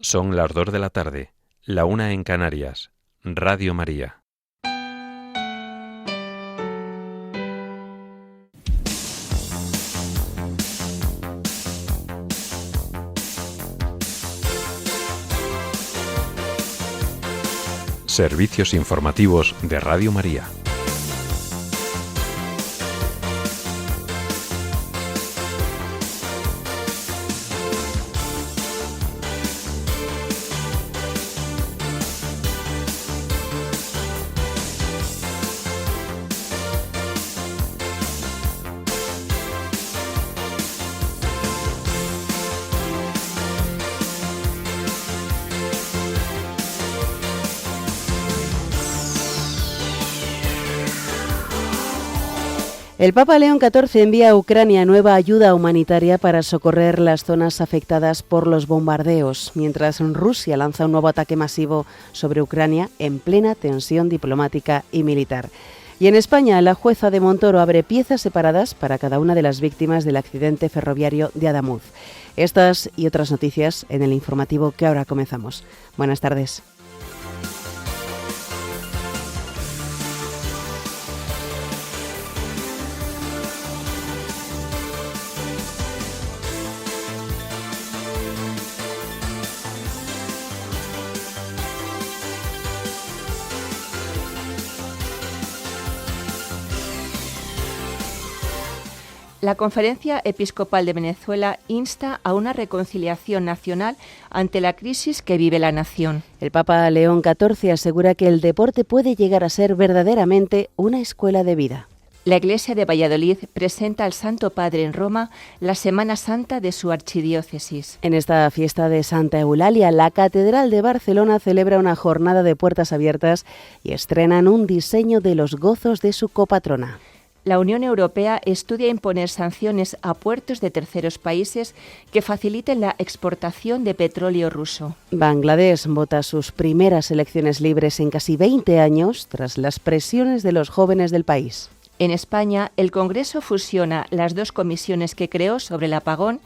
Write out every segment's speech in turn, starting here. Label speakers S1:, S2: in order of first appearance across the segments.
S1: Son las 2 de la tarde, la 1 en Canarias. Radio María. Servicios informativos de Radio María.
S2: El Papa León XIV envía a Ucrania nueva ayuda humanitaria para socorrer las zonas afectadas por los bombardeos, mientras Rusia lanza un nuevo ataque masivo sobre Ucrania en plena tensión diplomática y militar. Y en España, la jueza de Montoro abre piezas separadas para cada una de las víctimas del accidente ferroviario de Adamuz. Estas y otras noticias en el informativo que ahora comenzamos. Buenas tardes.
S3: La Conferencia Episcopal de Venezuela insta a una reconciliación nacional ante la crisis que vive la nación.
S2: El Papa León XIV asegura que el deporte puede llegar a ser verdaderamente una escuela de vida.
S3: La Iglesia de Valladolid presenta al Santo Padre en Roma la Semana Santa de su archidiócesis.
S2: En esta fiesta de Santa Eulalia, la Catedral de Barcelona celebra una jornada de puertas abiertas y estrenan un diseño de los gozos de su copatrona.
S3: La Unión Europea estudia imponer sanciones a puertos de terceros países que faciliten la exportación de petróleo ruso.
S2: Bangladesh vota sus primeras elecciones libres en casi 20 años tras las presiones de los jóvenes del país.
S3: En España, el Congreso fusiona las dos comisiones que creó sobre el apagón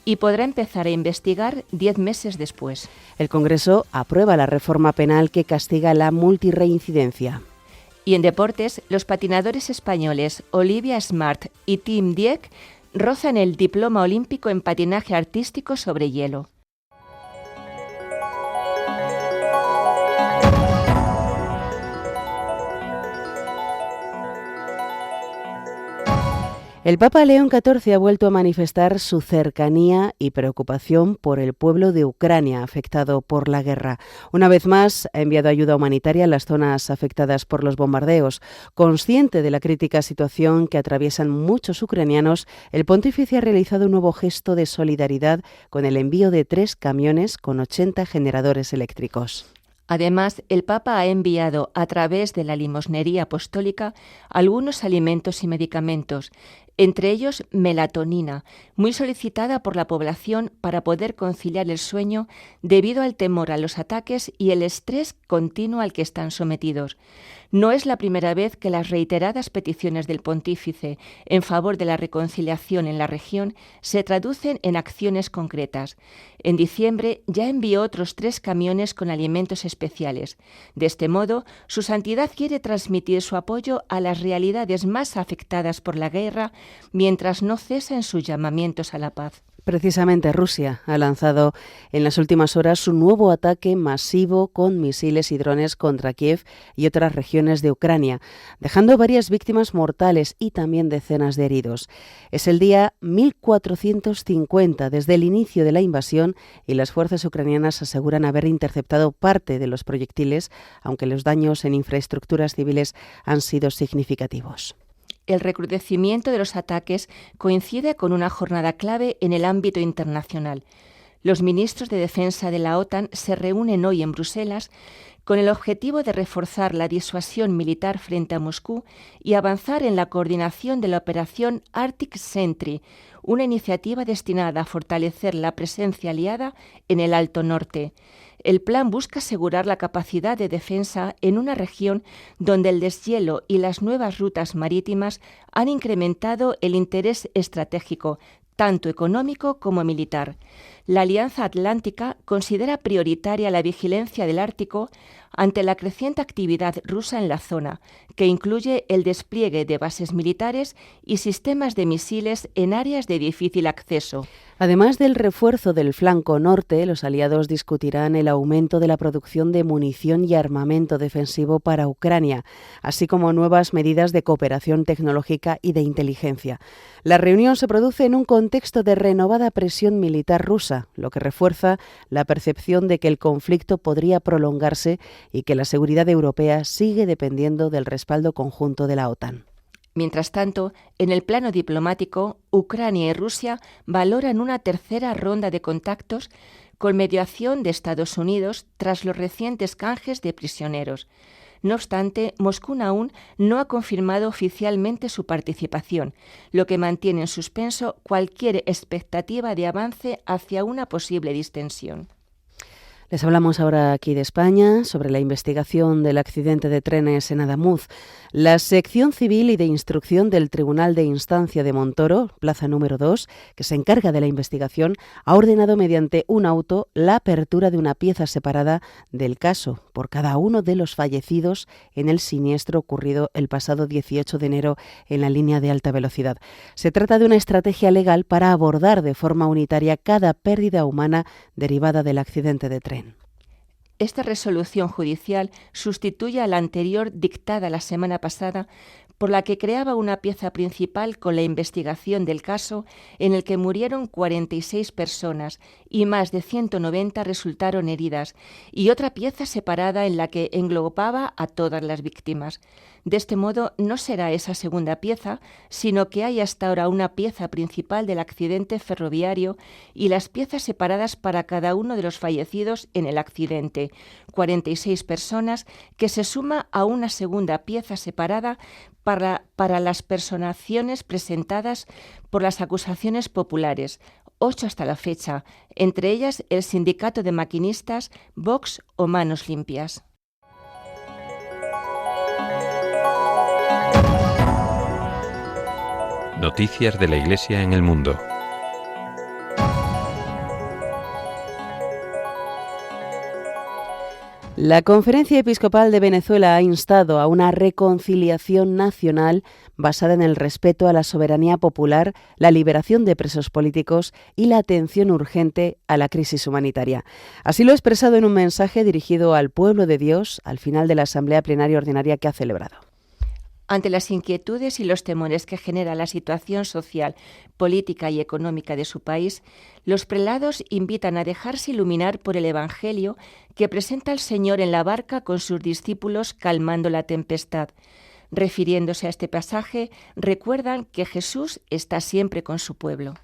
S3: y podrá empezar a investigar 10 meses después.
S2: El Congreso aprueba la reforma penal que castiga la multirreincidencia.
S3: Y en deportes, los patinadores españoles Olivia Smart y Tim Dieck rozan el diploma olímpico en patinaje artístico sobre hielo.
S2: El Papa León XIV ha vuelto a manifestar su cercanía y preocupación por el pueblo de Ucrania afectado por la guerra. Una vez más, ha enviado ayuda humanitaria a las zonas afectadas por los bombardeos. Consciente de la crítica situación que atraviesan muchos ucranianos, el pontífice ha realizado un nuevo gesto de solidaridad con el envío de 3 camiones con 80 generadores eléctricos.
S3: Además, el Papa ha enviado a través de la limosnería apostólica algunos alimentos y medicamentos, entre ellos melatonina, muy solicitada por la población para poder conciliar el sueño debido al temor a los ataques y el estrés continuo al que están sometidos. No es la primera vez que las reiteradas peticiones del pontífice en favor de la reconciliación en la región se traducen en acciones concretas. En diciembre ya envió otros 3 camiones con alimentos especiales. De este modo, su santidad quiere transmitir su apoyo a las realidades más afectadas por la guerra, mientras no cesan sus llamamientos a la paz.
S2: Precisamente Rusia ha lanzado en las últimas horas su nuevo ataque masivo con misiles y drones contra Kiev y otras regiones de Ucrania, dejando varias víctimas mortales y también decenas de heridos. Es el día 1450 desde el inicio de la invasión y las fuerzas ucranianas aseguran haber interceptado parte de los proyectiles, aunque los daños en infraestructuras civiles han sido significativos.
S3: El recrudecimiento de los ataques coincide con una jornada clave en el ámbito internacional. Los ministros de Defensa de la OTAN se reúnen hoy en Bruselas con el objetivo de reforzar la disuasión militar frente a Moscú y avanzar en la coordinación de la operación Arctic Sentry, una iniciativa destinada a fortalecer la presencia aliada en el Alto Norte. El plan busca asegurar la capacidad de defensa en una región donde el deshielo y las nuevas rutas marítimas han incrementado el interés estratégico, tanto económico como militar. La Alianza Atlántica considera prioritaria la vigilancia del Ártico ante la creciente actividad rusa en la zona, que incluye el despliegue de bases militares y sistemas de misiles en áreas de difícil acceso.
S2: Además del refuerzo del flanco norte, los aliados discutirán el aumento de la producción de munición y armamento defensivo para Ucrania, así como nuevas medidas de cooperación tecnológica y de inteligencia. La reunión se produce en un contexto de renovada presión militar rusa, lo que refuerza la percepción de que el conflicto podría prolongarse y que la seguridad europea sigue dependiendo del respaldo conjunto de la OTAN.
S3: Mientras tanto, en el plano diplomático, Ucrania y Rusia valoran una tercera ronda de contactos con mediación de Estados Unidos tras los recientes canjes de prisioneros. No obstante, Moscú aún no ha confirmado oficialmente su participación, lo que mantiene en suspenso cualquier expectativa de avance hacia una posible distensión.
S2: Les hablamos ahora aquí de España sobre la investigación del accidente de trenes en Adamuz. La sección civil y de instrucción del Tribunal de Instancia de Montoro, plaza número 2, que se encarga de la investigación, ha ordenado mediante un auto la apertura de una pieza separada del caso por cada uno de los fallecidos en el siniestro ocurrido el pasado 18 de enero en la línea de alta velocidad. Se trata de una estrategia legal para abordar de forma unitaria cada pérdida humana derivada del accidente de tren.
S3: Esta resolución judicial sustituye a la anterior dictada la semana pasada, por la que creaba una pieza principal con la investigación del caso en el que murieron 46 personas y más de 190 resultaron heridas, y otra pieza separada en la que englobaba a todas las víctimas. De este modo, no será esa segunda pieza, sino que hay hasta ahora una pieza principal del accidente ferroviario y las piezas separadas para cada uno de los fallecidos en el accidente, 46 personas, que se suma a una segunda pieza separada para las personaciones presentadas por las acusaciones populares, 8 hasta la fecha, entre ellas el Sindicato de Maquinistas, Vox o Manos Limpias.
S1: Noticias de la Iglesia en el mundo.
S2: La Conferencia Episcopal de Venezuela ha instado a una reconciliación nacional basada en el respeto a la soberanía popular, la liberación de presos políticos y la atención urgente a la crisis humanitaria. Así lo ha expresado en un mensaje dirigido al pueblo de Dios al final de la Asamblea Plenaria Ordinaria que ha celebrado.
S3: Ante las inquietudes y los temores que genera la situación social, política y económica de su país, los prelados invitan a dejarse iluminar por el Evangelio que presenta el Señor en la barca con sus discípulos calmando la tempestad. Refiriéndose a este pasaje, recuerdan que Jesús está siempre con su pueblo.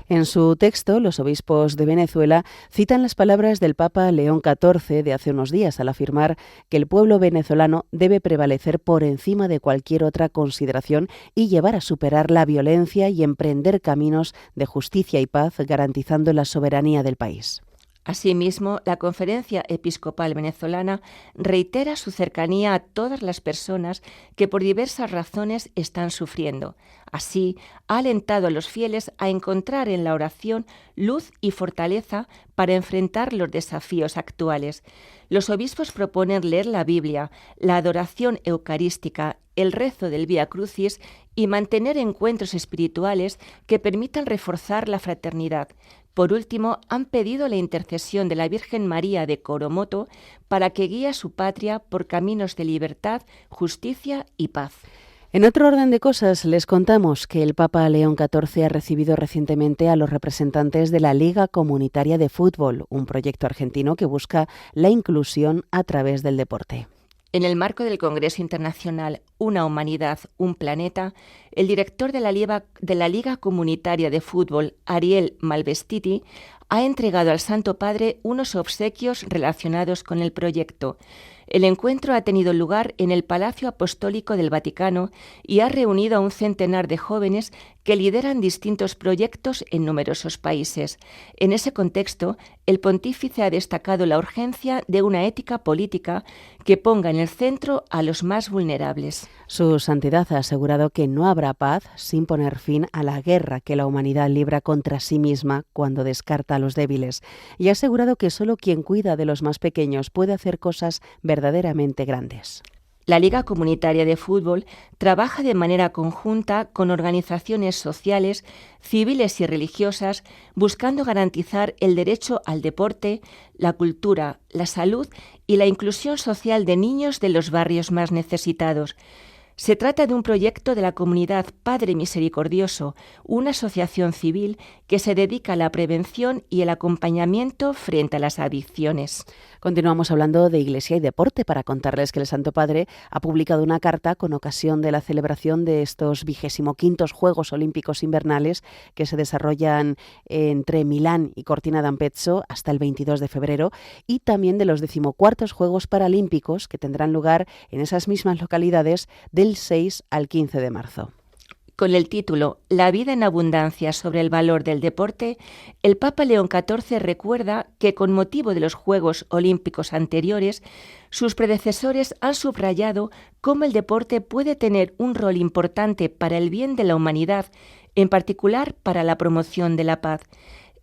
S2: En su texto, los obispos de Venezuela citan las palabras del Papa León XIV de hace unos días al afirmar que el pueblo venezolano debe prevalecer por encima de cualquier otra consideración y llevar a superar la violencia y emprender caminos de justicia y paz, garantizando la soberanía del país.
S3: Asimismo, la Conferencia Episcopal Venezolana reitera su cercanía a todas las personas que por diversas razones están sufriendo. Así, ha alentado a los fieles a encontrar en la oración luz y fortaleza para enfrentar los desafíos actuales. Los obispos proponen leer la Biblia, la adoración eucarística, el rezo del Vía Crucis y mantener encuentros espirituales que permitan reforzar la fraternidad. Por último, han pedido la intercesión de la Virgen María de Coromoto para que guíe a su patria por caminos de libertad, justicia y paz.
S2: En otro orden de cosas, les contamos que el Papa León XIV ha recibido recientemente a los representantes de la Liga Comunitaria de Fútbol, un proyecto argentino que busca la inclusión a través del deporte.
S3: En el marco del Congreso Internacional Una Humanidad, un Planeta, el director de la Liga Comunitaria de Fútbol, Ariel Malvestiti, ha entregado al Santo Padre unos obsequios relacionados con el proyecto. El encuentro ha tenido lugar en el Palacio Apostólico del Vaticano y ha reunido a un centenar de jóvenes que lideran distintos proyectos en numerosos países. En ese contexto, el pontífice ha destacado la urgencia de una ética política que ponga en el centro a los más vulnerables.
S2: Su santidad ha asegurado que no habrá paz sin poner fin a la guerra que la humanidad libra contra sí misma cuando descarta a los débiles, y ha asegurado que solo quien cuida de los más pequeños puede hacer cosas verdaderamente grandes.
S3: La Liga Comunitaria de Fútbol trabaja de manera conjunta con organizaciones sociales, civiles y religiosas, buscando garantizar el derecho al deporte, la cultura, la salud y la inclusión social de niños de los barrios más necesitados. Se trata de un proyecto de la comunidad Padre Misericordioso, una asociación civil que se dedica a la prevención y el acompañamiento frente a las adicciones.
S2: Continuamos hablando de Iglesia y deporte para contarles que el Santo Padre ha publicado una carta con ocasión de la celebración de estos 25º Juegos Olímpicos Invernales que se desarrollan entre Milán y Cortina d'Ampezzo hasta el 22 de febrero y también de los 14º Juegos Paralímpicos que tendrán lugar en esas mismas localidades del 6 al 15 de marzo.
S3: Con el título La vida en abundancia sobre el valor del deporte, el Papa León XIV recuerda que con motivo de los Juegos Olímpicos anteriores, sus predecesores han subrayado cómo el deporte puede tener un rol importante para el bien de la humanidad, en particular para la promoción de la paz.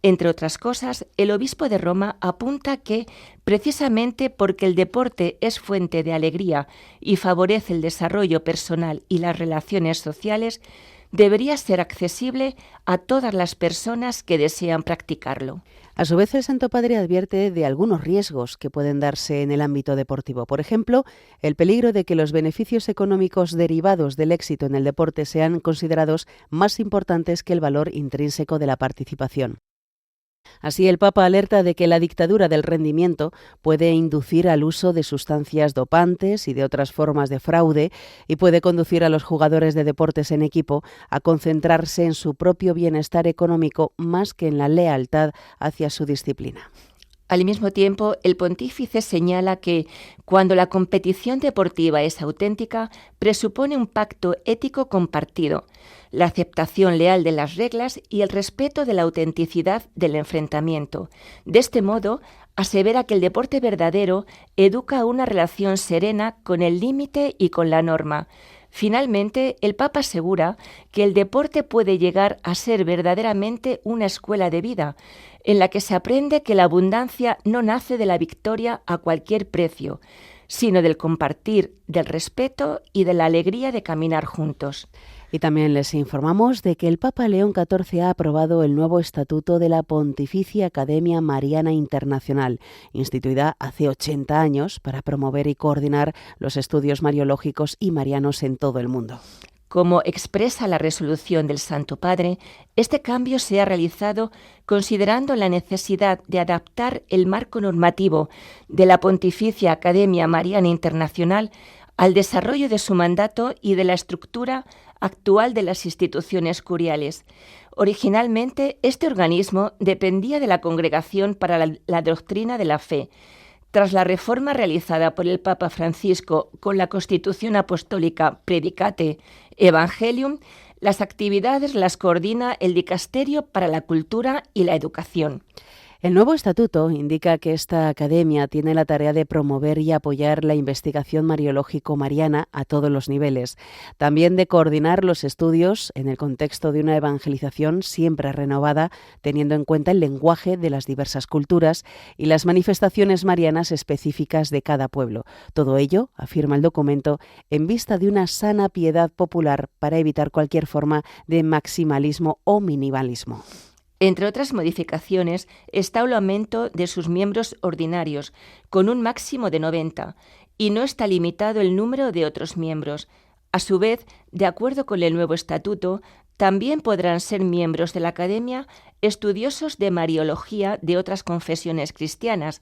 S3: Entre otras cosas, el obispo de Roma apunta que, precisamente porque el deporte es fuente de alegría y favorece el desarrollo personal y las relaciones sociales, debería ser accesible a todas las personas que desean practicarlo.
S2: A su vez, el Santo Padre advierte de algunos riesgos que pueden darse en el ámbito deportivo. Por ejemplo, el peligro de que los beneficios económicos derivados del éxito en el deporte sean considerados más importantes que el valor intrínseco de la participación. Así, el Papa alerta de que la dictadura del rendimiento puede inducir al uso de sustancias dopantes y de otras formas de fraude y puede conducir a los jugadores de deportes en equipo a concentrarse en su propio bienestar económico más que en la lealtad hacia su disciplina.
S3: Al mismo tiempo, el pontífice señala que, cuando la competición deportiva es auténtica, presupone un pacto ético compartido, la aceptación leal de las reglas y el respeto de la autenticidad del enfrentamiento. De este modo, asevera que el deporte verdadero educa a una relación serena con el límite y con la norma. Finalmente, el Papa asegura que el deporte puede llegar a ser verdaderamente una escuela de vida, en la que se aprende que la abundancia no nace de la victoria a cualquier precio, sino del compartir, del respeto y de la alegría de caminar juntos.
S2: Y también les informamos de que el Papa León XIV ha aprobado el nuevo estatuto de la Pontificia Academia Mariana Internacional, instituida hace 80 años para promover y coordinar los estudios mariológicos y marianos en todo el mundo.
S3: Como expresa la resolución del Santo Padre, este cambio se ha realizado considerando la necesidad de adaptar el marco normativo de la Pontificia Academia Mariana Internacional al desarrollo de su mandato y de la estructura actual de las instituciones curiales. Originalmente, este organismo dependía de la Congregación para la Doctrina de la Fe. Tras la reforma realizada por el Papa Francisco con la Constitución Apostólica Predicate Evangelium, las actividades las coordina el Dicasterio para la Cultura y la Educación.
S2: El nuevo estatuto indica que esta academia tiene la tarea de promover y apoyar la investigación mariológico-mariana a todos los niveles, también de coordinar los estudios en el contexto de una evangelización siempre renovada, teniendo en cuenta el lenguaje de las diversas culturas y las manifestaciones marianas específicas de cada pueblo. Todo ello, afirma el documento, en vista de una sana piedad popular para evitar cualquier forma de maximalismo o minimalismo.
S3: Entre otras modificaciones está el aumento de sus miembros ordinarios, con un máximo de 90, y no está limitado el número de otros miembros. A su vez, de acuerdo con el nuevo estatuto, también podrán ser miembros de la Academia estudiosos de Mariología de otras confesiones cristianas,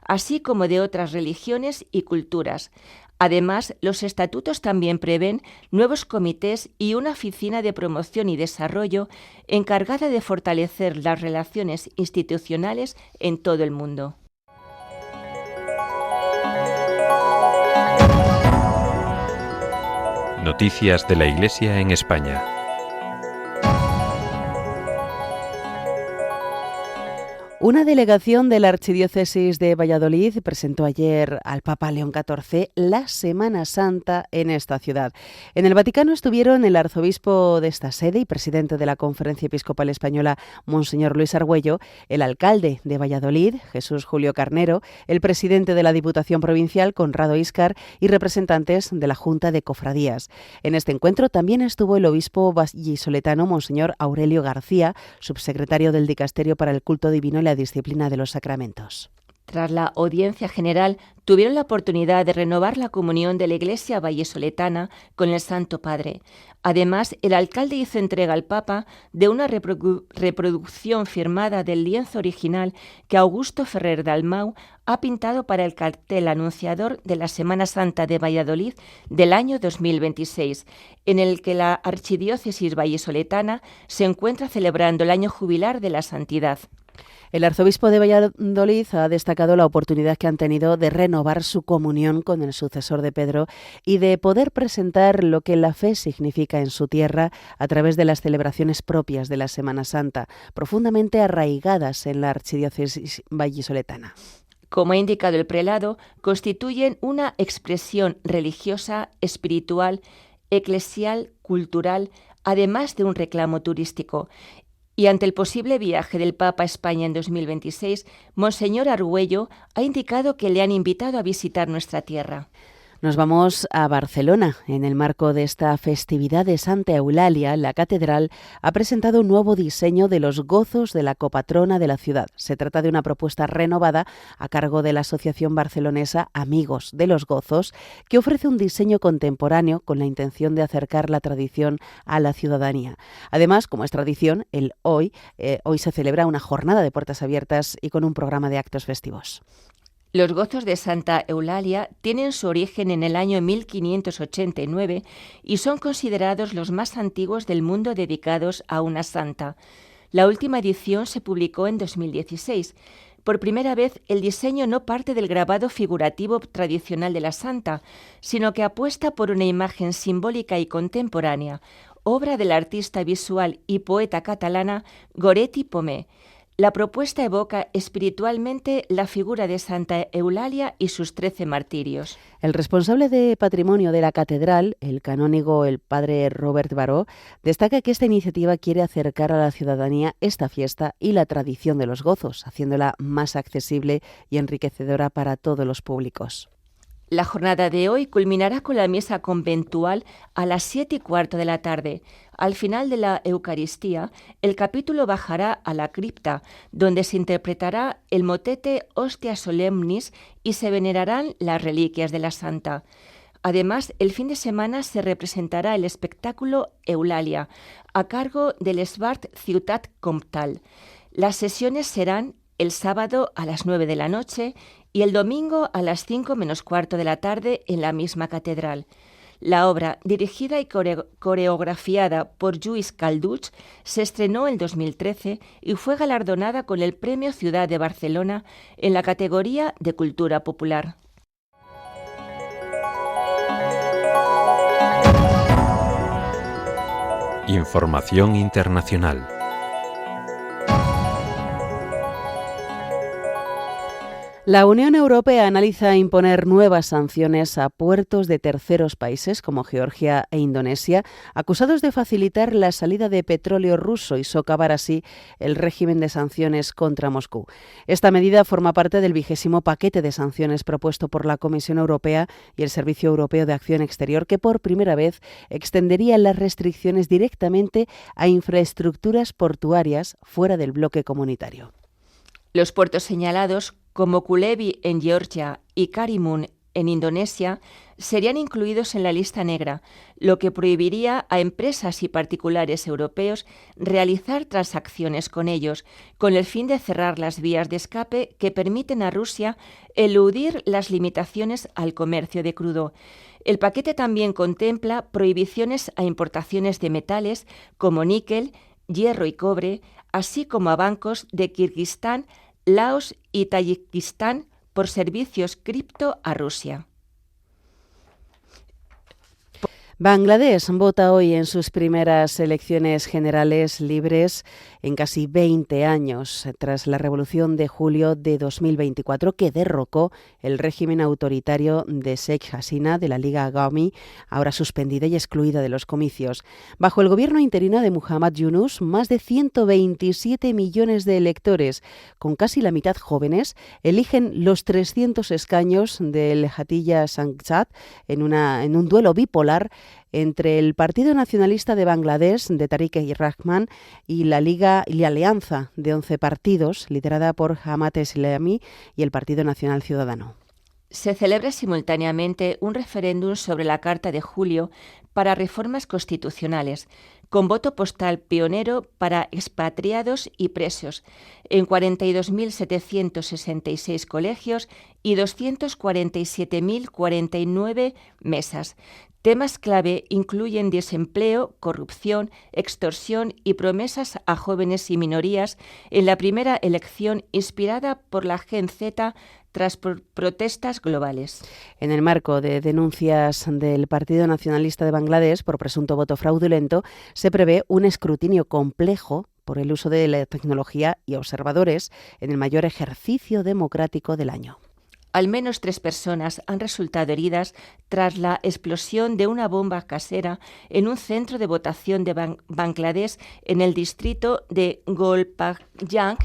S3: así como de otras religiones y culturas. Además, los estatutos también prevén nuevos comités y una oficina de promoción y desarrollo encargada de fortalecer las relaciones institucionales en todo el mundo.
S1: Noticias de la Iglesia en España.
S2: Una delegación de la Archidiócesis de Valladolid presentó ayer al Papa León XIV la Semana Santa en esta ciudad. En el Vaticano estuvieron el arzobispo de esta sede y presidente de la Conferencia Episcopal Española, Monseñor Luis Argüello, el alcalde de Valladolid, Jesús Julio Carnero, el presidente de la Diputación Provincial, Conrado Íscar, y representantes de la Junta de Cofradías. En este encuentro también estuvo el obispo vallisoletano, Monseñor Aurelio García, subsecretario del Dicasterio para el Culto Divino y la Disciplina de los Sacramentos.
S3: Tras la audiencia general, tuvieron la oportunidad de renovar la comunión de la Iglesia vallisoletana con el Santo Padre. Además, el alcalde hizo entrega al Papa de una reproducción firmada del lienzo original que Augusto Ferrer Dalmau ha pintado para el cartel anunciador de la Semana Santa de Valladolid del año 2026, en el que la Archidiócesis vallisoletana se encuentra celebrando el año jubilar de la santidad.
S2: El arzobispo de Valladolid ha destacado la oportunidad que han tenido de renovar su comunión con el sucesor de Pedro y de poder presentar lo que la fe significa en su tierra a través de las celebraciones propias de la Semana Santa, profundamente arraigadas en la archidiócesis vallisoletana.
S3: Como ha indicado el prelado, constituyen una expresión religiosa, espiritual, eclesial, cultural, además de un reclamo turístico. Y ante el posible viaje del Papa a España en 2026, Monseñor Argüello ha indicado que le han invitado a visitar nuestra tierra.
S2: Nos vamos a Barcelona. En el marco de esta festividad de Santa Eulalia, la catedral ha presentado un nuevo diseño de los gozos de la copatrona de la ciudad. Se trata de una propuesta renovada a cargo de la asociación barcelonesa Amigos de los Gozos, que ofrece un diseño contemporáneo con la intención de acercar la tradición a la ciudadanía. Además, como es tradición, hoy se celebra una jornada de puertas abiertas y con un programa de actos festivos.
S3: Los gozos de Santa Eulalia tienen su origen en el año 1589 y son considerados los más antiguos del mundo dedicados a una santa. La última edición se publicó en 2016. Por primera vez, el diseño no parte del grabado figurativo tradicional de la santa, sino que apuesta por una imagen simbólica y contemporánea, obra de la artista visual y poeta catalana Goretti Pomé. La propuesta evoca espiritualmente la figura de Santa Eulalia y sus 13 martirios.
S2: El responsable de patrimonio de la catedral, el canónigo, el padre Robert Baró, destaca que esta iniciativa quiere acercar a la ciudadanía esta fiesta y la tradición de los gozos, haciéndola más accesible y enriquecedora para todos los públicos.
S3: La jornada de hoy culminará con la misa conventual a las 7:15 de la tarde. Al final de la Eucaristía, el capítulo bajará a la cripta, donde se interpretará el motete Hostia Solemnis y se venerarán las reliquias de la santa. Además, el fin de semana se representará el espectáculo Eulalia, a cargo del Svart Ciutat Comtal. Las sesiones serán el sábado a las 9 de la noche y el domingo a las 5 menos cuarto de la tarde en la misma catedral. La obra, dirigida y coreografiada por Lluís Calduch, se estrenó en 2013 y fue galardonada con el Premio Ciudad de Barcelona en la categoría de Cultura Popular.
S1: Información internacional.
S2: La Unión Europea analiza imponer nuevas sanciones a puertos de terceros países como Georgia e Indonesia, acusados de facilitar la salida de petróleo ruso y socavar así el régimen de sanciones contra Moscú. Esta medida forma parte del 20º paquete de sanciones propuesto por la Comisión Europea y el Servicio Europeo de Acción Exterior, que por primera vez extendería las restricciones directamente a infraestructuras portuarias fuera del bloque comunitario.
S3: Los puertos señalados, como Kulevi en Georgia y Karimun en Indonesia, serían incluidos en la lista negra, lo que prohibiría a empresas y particulares europeos realizar transacciones con ellos, con el fin de cerrar las vías de escape que permiten a Rusia eludir las limitaciones al comercio de crudo. El paquete también contempla prohibiciones a importaciones de metales como níquel, hierro y cobre, así como a bancos de Kirguistán, Laos y Tayikistán por servicios cripto a Rusia.
S2: Bangladesh vota hoy en sus primeras elecciones generales libres en casi 20 años, tras la revolución de julio de 2024 que derrocó el régimen autoritario de Sheikh Hasina de la Liga Awami, ahora suspendida y excluida de los comicios. Bajo el gobierno interino de Muhammad Yunus, más de 127 millones de electores, con casi la mitad jóvenes, eligen los 300 escaños del Hatija Sangsad en un duelo bipolar entre el Partido Nacionalista de Bangladesh, de Tariq Rahman, y la Alianza de 11 partidos, liderada por Jamaat Islami y el Partido Nacional Ciudadano.
S3: Se celebra simultáneamente un referéndum sobre la Carta de Julio para reformas constitucionales, con voto postal pionero para expatriados y presos, en 42.766 colegios y 247.049 mesas. Temas clave incluyen desempleo, corrupción, extorsión y promesas a jóvenes y minorías en la primera elección inspirada por la Gen Z tras protestas globales.
S2: En el marco de denuncias del Partido Nacionalista de Bangladesh por presunto voto fraudulento, se prevé un escrutinio complejo por el uso de la tecnología y observadores en el mayor ejercicio democrático del año.
S3: Al menos 3 personas han resultado heridas tras la explosión de una bomba casera en un centro de votación de Bangladesh en el distrito de Golpayang,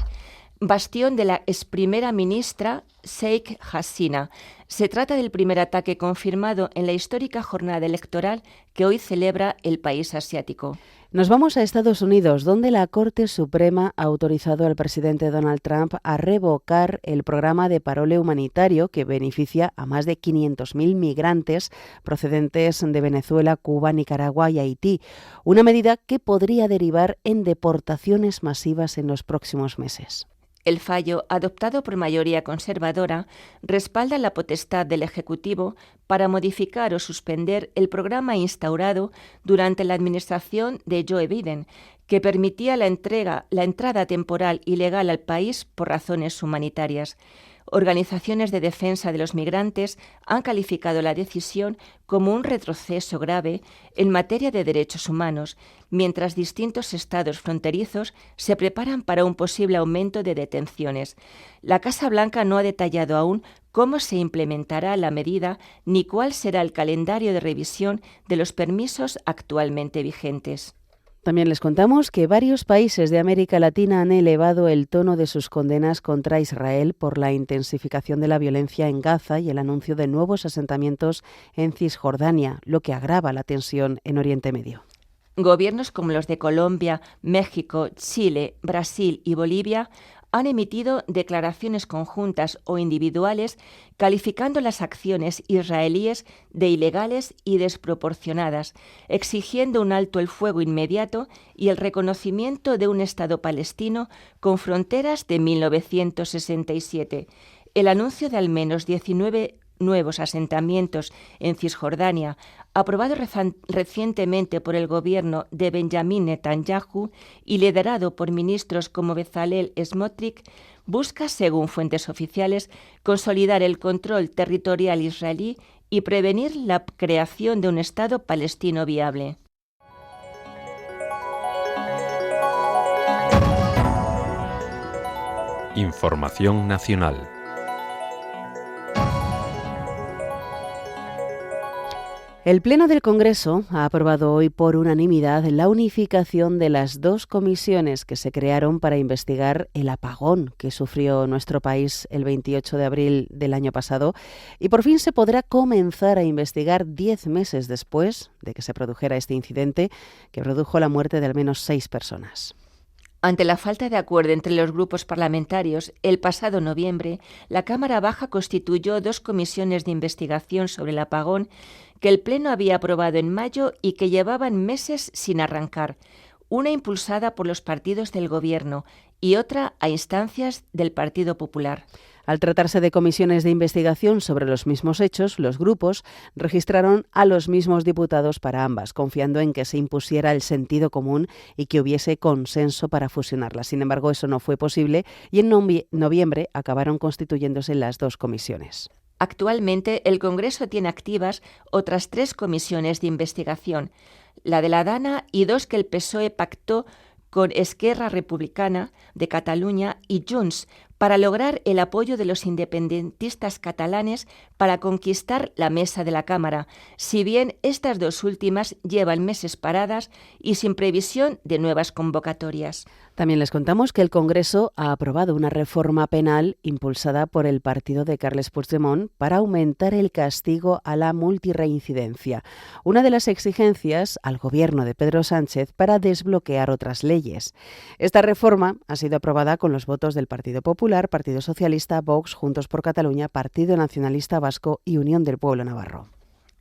S3: bastión de la ex primera ministra Sheikh Hasina. Se trata del primer ataque confirmado en la histórica jornada electoral que hoy celebra el país asiático.
S2: Nos vamos a Estados Unidos, donde la Corte Suprema ha autorizado al presidente Donald Trump a revocar el programa de parole humanitario que beneficia a más de 500.000 migrantes procedentes de Venezuela, Cuba, Nicaragua y Haití, una medida que podría derivar en deportaciones masivas en los próximos meses.
S3: El fallo, adoptado por mayoría conservadora, respalda la potestad del Ejecutivo para modificar o suspender el programa instaurado durante la administración de Joe Biden, que permitía la entrada temporal y legal al país por razones humanitarias. Organizaciones de defensa de los migrantes han calificado la decisión como un retroceso grave en materia de derechos humanos, mientras distintos estados fronterizos se preparan para un posible aumento de detenciones. La Casa Blanca no ha detallado aún cómo se implementará la medida ni cuál será el calendario de revisión de los permisos actualmente vigentes.
S2: También les contamos que varios países de América Latina han elevado el tono de sus condenas contra Israel por la intensificación de la violencia en Gaza y el anuncio de nuevos asentamientos en Cisjordania, lo que agrava la tensión en Oriente Medio.
S3: Gobiernos como los de Colombia, México, Chile, Brasil y Bolivia han emitido declaraciones conjuntas o individuales calificando las acciones israelíes de ilegales y desproporcionadas, exigiendo un alto el fuego inmediato y el reconocimiento de un Estado palestino con fronteras de 1967. El anuncio de al menos 19 nuevos asentamientos en Cisjordania, aprobado recientemente por el gobierno de Benjamin Netanyahu y liderado por ministros como Bezalel Smotrich, busca, según fuentes oficiales, consolidar el control territorial israelí y prevenir la creación de un Estado palestino viable.
S1: Información nacional.
S2: El Pleno del Congreso ha aprobado hoy por unanimidad la unificación de las 2 comisiones que se crearon para investigar el apagón que sufrió nuestro país el 28 de abril del año pasado y por fin se podrá comenzar a investigar 10 meses después de que se produjera este incidente que produjo la muerte de al menos 6 personas.
S3: Ante la falta de acuerdo entre los grupos parlamentarios, el pasado noviembre, la Cámara Baja constituyó 2 comisiones de investigación sobre el apagón que el Pleno había aprobado en mayo y que llevaban meses sin arrancar, una impulsada por los partidos del Gobierno y otra a instancias del Partido Popular.
S2: Al tratarse de comisiones de investigación sobre los mismos hechos, los grupos registraron a los mismos diputados para ambas, confiando en que se impusiera el sentido común y que hubiese consenso para fusionarlas. Sin embargo, eso no fue posible y en noviembre acabaron constituyéndose las 2 comisiones.
S3: Actualmente, el Congreso tiene activas otras 3 comisiones de investigación, la de la Dana y 2 que el PSOE pactó con Esquerra Republicana de Cataluña y Junts para lograr el apoyo de los independentistas catalanes para conquistar la mesa de la Cámara, si bien estas 2 últimas llevan meses paradas y sin previsión de nuevas convocatorias.
S2: También les contamos que el Congreso ha aprobado una reforma penal impulsada por el partido de Carles Puigdemont para aumentar el castigo a la multirreincidencia, una de las exigencias al gobierno de Pedro Sánchez para desbloquear otras leyes. Esta reforma ha sido aprobada con los votos del Partido Popular, Partido Socialista, Vox, Juntos por Cataluña, Partido Nacionalista Vasco y Unión del Pueblo Navarro.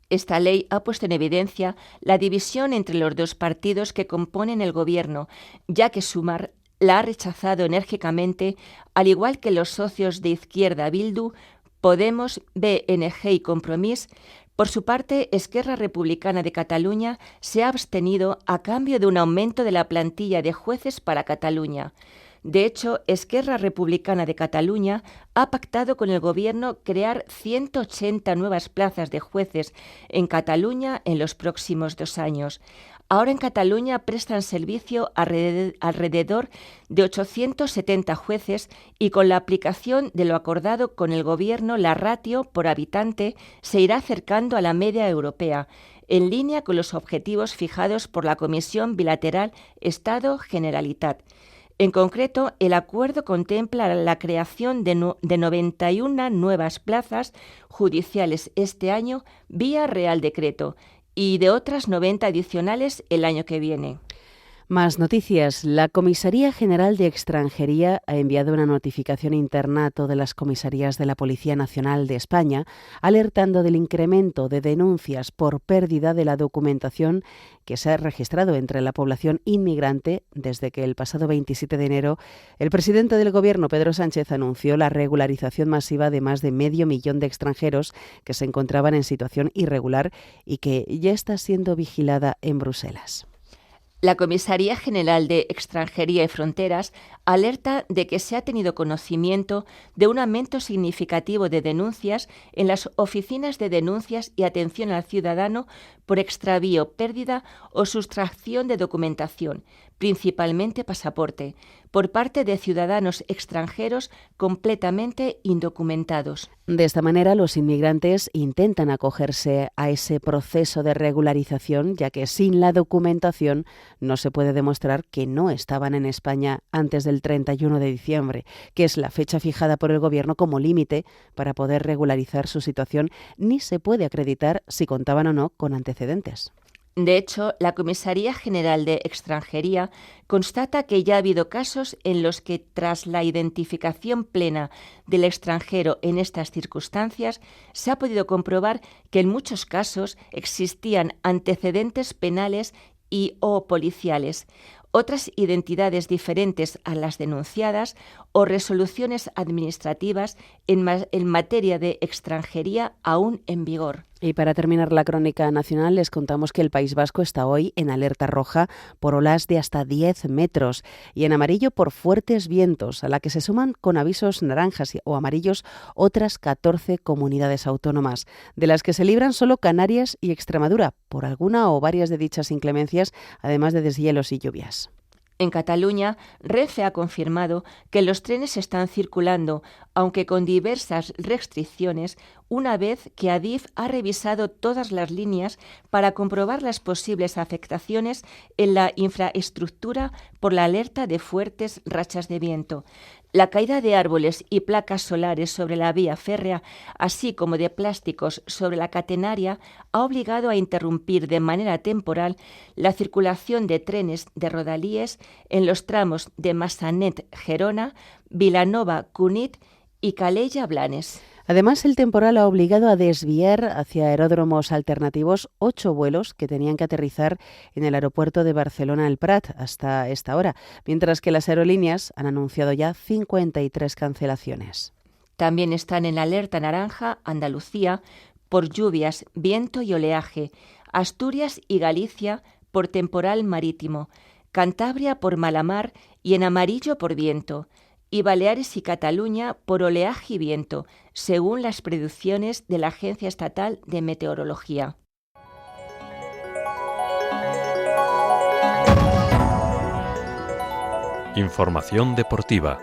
S3: Esta ley ha puesto en evidencia la división entre los 2 partidos que componen el gobierno, ya que Sumar la ha rechazado enérgicamente, al igual que los socios de izquierda Bildu, Podemos, BNG y Compromís. Por su parte, Esquerra Republicana de Cataluña se ha abstenido a cambio de un aumento de la plantilla de jueces para Cataluña. De hecho, Esquerra Republicana de Cataluña ha pactado con el Gobierno crear 180 nuevas plazas de jueces en Cataluña en los próximos 2 años. Ahora en Cataluña prestan servicio alrededor de 870 jueces y con la aplicación de lo acordado con el Gobierno, la ratio por habitante se irá acercando a la media europea, en línea con los objetivos fijados por la Comisión Bilateral Estado-Generalitat. En concreto, el acuerdo contempla la creación de 91 nuevas plazas judiciales este año vía Real Decreto y de otras 90 adicionales el año que viene.
S2: Más noticias. La Comisaría General de Extranjería ha enviado una notificación interna a todas las comisarías de la Policía Nacional de España, alertando del incremento de denuncias por pérdida de la documentación que se ha registrado entre la población inmigrante desde que el pasado 27 de enero el presidente del Gobierno, Pedro Sánchez, anunció la regularización masiva de más de 500.000 de extranjeros que se encontraban en situación irregular y que ya está siendo vigilada en Bruselas.
S3: La Comisaría General de Extranjería y Fronteras alerta de que se ha tenido conocimiento de un aumento significativo de denuncias en las oficinas de denuncias y atención al ciudadano por extravío, pérdida o sustracción de documentación, principalmente pasaporte, por parte de ciudadanos extranjeros completamente indocumentados.
S2: De esta manera, los inmigrantes intentan acogerse a ese proceso de regularización, ya que sin la documentación no se puede demostrar que no estaban en España antes del 31 de diciembre, que es la fecha fijada por el Gobierno como límite para poder regularizar su situación, ni se puede acreditar si contaban o no con antecedentes.
S3: De hecho, la Comisaría General de Extranjería constata que ya ha habido casos en los que, tras la identificación plena del extranjero en estas circunstancias, se ha podido comprobar que en muchos casos existían antecedentes penales y o policiales, otras identidades diferentes a las denunciadas o resoluciones administrativas en materia de extranjería aún en vigor.
S2: Y para terminar la crónica nacional, les contamos que el País Vasco está hoy en alerta roja por olas de hasta 10 metros y en amarillo por fuertes vientos, a la que se suman con avisos naranjas o amarillos otras 14 comunidades autónomas, de las que se libran solo Canarias y Extremadura, por alguna o varias de dichas inclemencias, además de deshielos y lluvias.
S3: En Cataluña, Renfe ha confirmado que los trenes están circulando, aunque con diversas restricciones, una vez que Adif ha revisado todas las líneas para comprobar las posibles afectaciones en la infraestructura por la alerta de fuertes rachas de viento. La caída de árboles y placas solares sobre la vía férrea, así como de plásticos sobre la catenaria, ha obligado a interrumpir de manera temporal la circulación de trenes de rodalíes en los tramos de Massanet-Gerona, Vilanova-Cunit y Calella-Blanes.
S2: Además, el temporal ha obligado a desviar hacia aeródromos alternativos 8 vuelos que tenían que aterrizar en el aeropuerto de Barcelona-El Prat hasta esta hora, mientras que las aerolíneas han anunciado ya 53 cancelaciones.
S3: También están en alerta naranja Andalucía por lluvias, viento y oleaje, Asturias y Galicia por temporal marítimo, Cantabria por mala mar y en amarillo por viento. y Baleares y Cataluña por oleaje y viento, según las predicciones de la Agencia Estatal de Meteorología.
S1: Información deportiva.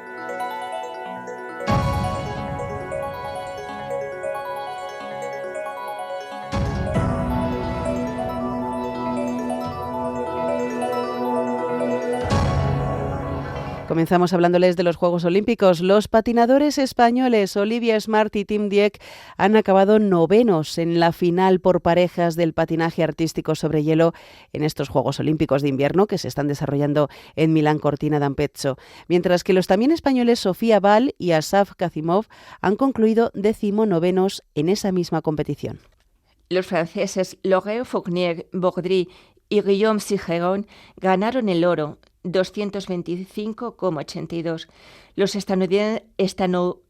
S2: Comenzamos hablándoles de los Juegos Olímpicos. Los patinadores españoles Olivia Smart y Tim Dieck han acabado novenos en la final por parejas del patinaje artístico sobre hielo en estos Juegos Olímpicos de invierno que se están desarrollando en Milán Cortina d'Ampezzo, mientras que los también españoles Sofía Val y Asaf Kazimov han concluido 19º en esa misma competición.
S3: Los franceses Laurent Fournier-Baudry y Guillaume Sigeron ganaron el oro, 225,82. Los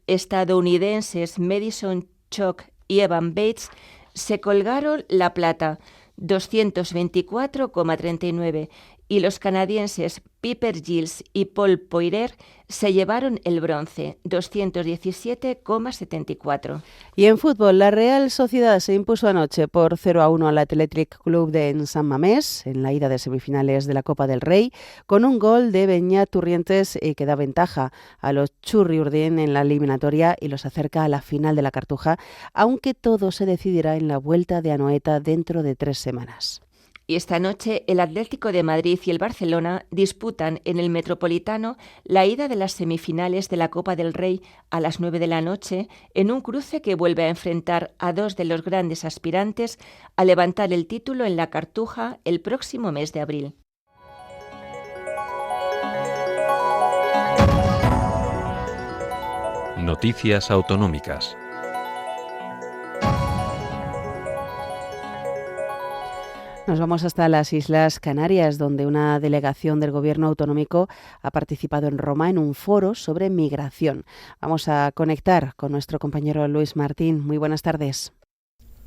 S3: estadounidenses Madison Chock y Evan Bates se colgaron la plata, 224,39, y los canadienses Piper Gilles y Paul Poiret se llevaron el bronce, 217,74.
S2: Y en fútbol, la Real Sociedad se impuso anoche por 0-1 al Athletic Club de San Mamés en la ida de semifinales de la Copa del Rey, con un gol de Beñat Turrientes que da ventaja a los Txuri-Urdin en la eliminatoria y los acerca a la final de la Cartuja, aunque todo se decidirá en la vuelta de Anoeta dentro de 3 semanas.
S3: Y esta noche el Atlético de Madrid y el Barcelona disputan en el Metropolitano la ida de las semifinales de la Copa del Rey a las 9 de la noche en un cruce que vuelve a enfrentar a dos de los grandes aspirantes a levantar el título en la Cartuja el próximo mes de abril.
S1: Noticias autonómicas.
S2: Nos vamos hasta las Islas Canarias, donde una delegación del Gobierno autonómico ha participado en Roma en un foro sobre migración. Vamos a conectar con nuestro compañero Luis Martín. Muy buenas tardes.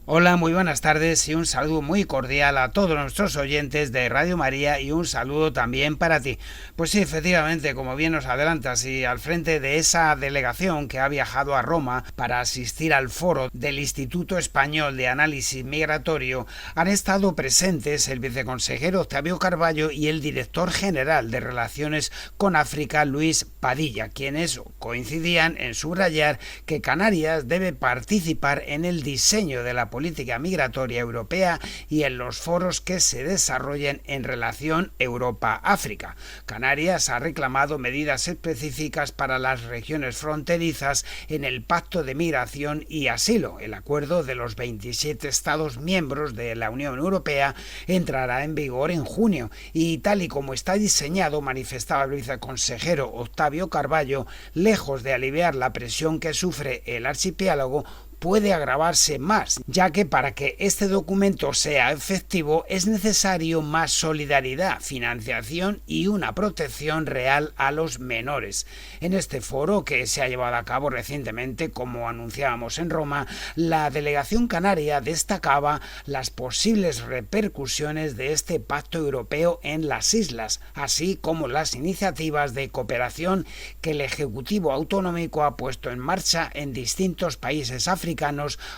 S4: Hola, muy buenas tardes y un saludo muy cordial a todos nuestros oyentes de Radio María y un saludo también para ti. Pues sí, efectivamente, como bien nos adelantas, y al frente de esa delegación que ha viajado a Roma para asistir al foro del Instituto Español de Análisis Migratorio, han estado presentes el viceconsejero Octavio Carballo y el director general de Relaciones con África, Luis Padilla, quienes coincidían en subrayar que Canarias debe participar en el diseño de la política migratoria europea y en los foros que se desarrollen en relación Europa-África. Canarias ha reclamado medidas específicas para las regiones fronterizas en el Pacto de Migración y Asilo. El acuerdo de los 27 Estados miembros de la Unión Europea entrará en vigor en junio y, tal y como está diseñado, manifestaba el viceconsejero Octavio Carballo, lejos de aliviar la presión que sufre el archipiélago, puede agravarse más, ya que para que este documento sea efectivo es necesario más solidaridad, financiación y una protección real a los menores. En este foro, que se ha llevado a cabo recientemente, como anunciábamos en Roma, la delegación canaria destacaba las posibles repercusiones de este pacto europeo en las islas, así como las iniciativas de cooperación que el Ejecutivo Autonómico ha puesto en marcha en distintos países africanos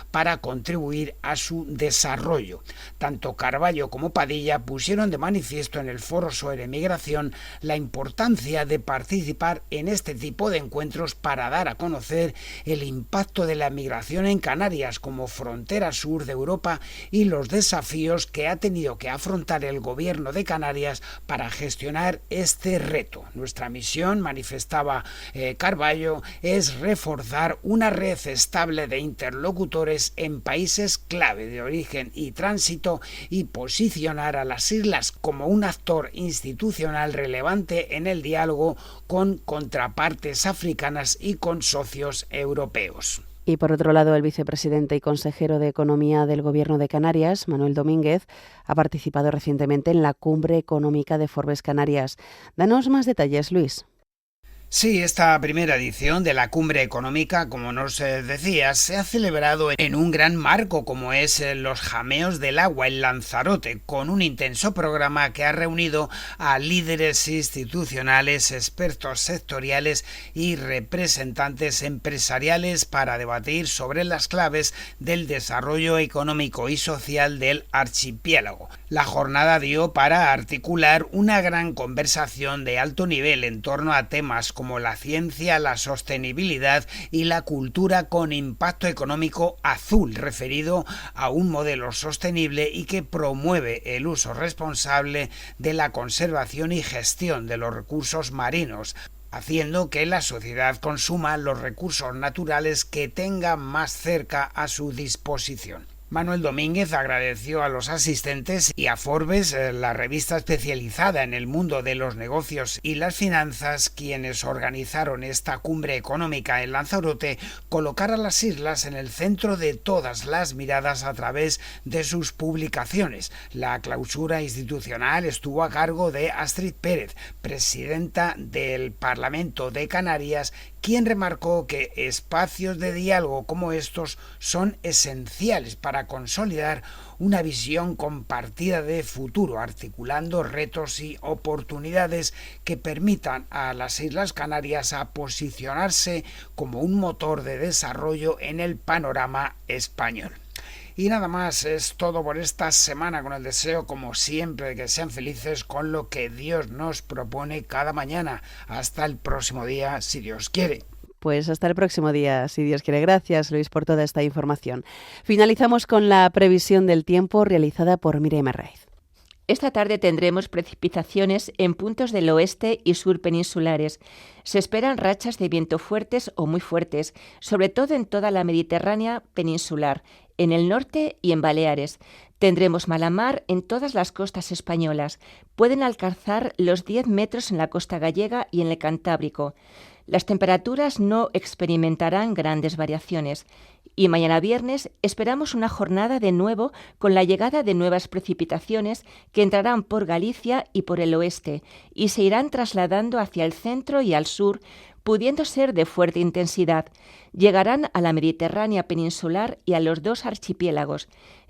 S4: para contribuir a su desarrollo. Tanto Carballo como Padilla pusieron de manifiesto en el foro sobre migración la importancia de participar en este tipo de encuentros para dar a conocer el impacto de la migración en Canarias como frontera sur de Europa y los desafíos que ha tenido que afrontar el gobierno de Canarias para gestionar este reto. Nuestra misión, manifestaba Carballo, es reforzar una red estable de interlocutores en países clave de origen y tránsito y posicionar a las islas como un actor institucional relevante en el diálogo con contrapartes africanas y con socios europeos.
S2: Y por otro lado, el vicepresidente y consejero de Economía del Gobierno de Canarias, Manuel Domínguez, ha participado recientemente en la Cumbre Económica de Forbes Canarias. Danos más detalles, Luis.
S4: Sí, esta primera edición de la Cumbre Económica, como nos decía, se ha celebrado en un gran marco como es los Jameos del Agua en Lanzarote, con un intenso programa que ha reunido a líderes institucionales, expertos sectoriales y representantes empresariales para debatir sobre las claves del desarrollo económico y social del archipiélago. La jornada dio para articular una gran conversación de alto nivel en torno a temas como la ciencia, la sostenibilidad y la cultura con impacto económico azul, referido a un modelo sostenible y que promueve el uso responsable de la conservación y gestión de los recursos marinos, haciendo que la sociedad consuma los recursos naturales que tenga más cerca a su disposición. Manuel Domínguez agradeció a los asistentes y a Forbes, la revista especializada en el mundo de los negocios y las finanzas, quienes organizaron esta cumbre económica en Lanzarote, colocar a las islas en el centro de todas las miradas a través de sus publicaciones. La clausura institucional estuvo a cargo de Astrid Pérez, presidenta del Parlamento de Canarias, quien remarcó que espacios de diálogo como estos son esenciales para consolidar una visión compartida de futuro, articulando retos y oportunidades que permitan a las Islas Canarias a posicionarse como un motor de desarrollo en el panorama español. Y nada más, es todo por esta semana, con el deseo, como siempre, de que sean felices con lo que Dios nos propone cada mañana. Hasta el próximo día, si Dios quiere.
S2: Pues hasta el próximo día, si Dios quiere. Gracias, Luis, por toda esta información. Finalizamos con la previsión del tiempo realizada por Mireia Marraiz.
S3: Esta tarde tendremos precipitaciones en puntos del oeste y sur peninsulares. Se esperan rachas de viento fuertes o muy fuertes, sobre todo en toda la Mediterránea peninsular, en el norte y en Baleares. Tendremos mala mar en todas las costas españolas. Pueden alcanzar los 10 metros en la costa gallega y en el Cantábrico. Las temperaturas no experimentarán grandes variaciones. Y mañana viernes esperamos una jornada de nuevo con la llegada de nuevas precipitaciones que entrarán por Galicia y por el oeste y se irán trasladando hacia el centro y al sur, pudiendo ser de fuerte intensidad. Llegarán a la Mediterránea peninsular y a los 2 archipiélagos.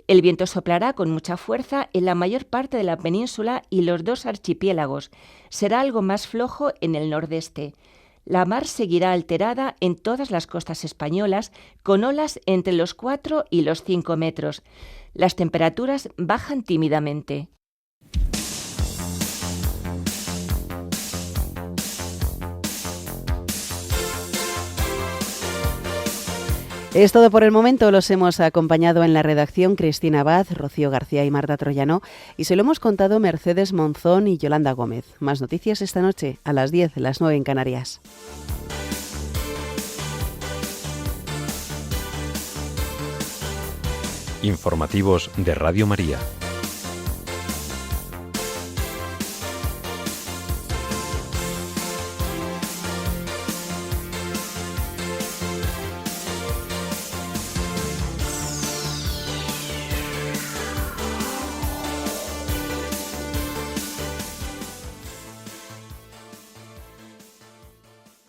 S3: El viento soplará con mucha fuerza en la mayor parte de la península y los 2 archipiélagos. Será algo más flojo en el nordeste. La mar seguirá alterada en todas las costas españolas, con olas entre los 4 y los 5 metros. Las temperaturas bajan tímidamente.
S2: Es todo por el momento. Los hemos acompañado en la redacción Cristina Abad, Rocío García y Marta Troyano, y se lo hemos contado Mercedes Monzón y Yolanda Gómez. Más noticias esta noche a las 10, las 9 en Canarias.
S1: Informativos de Radio María.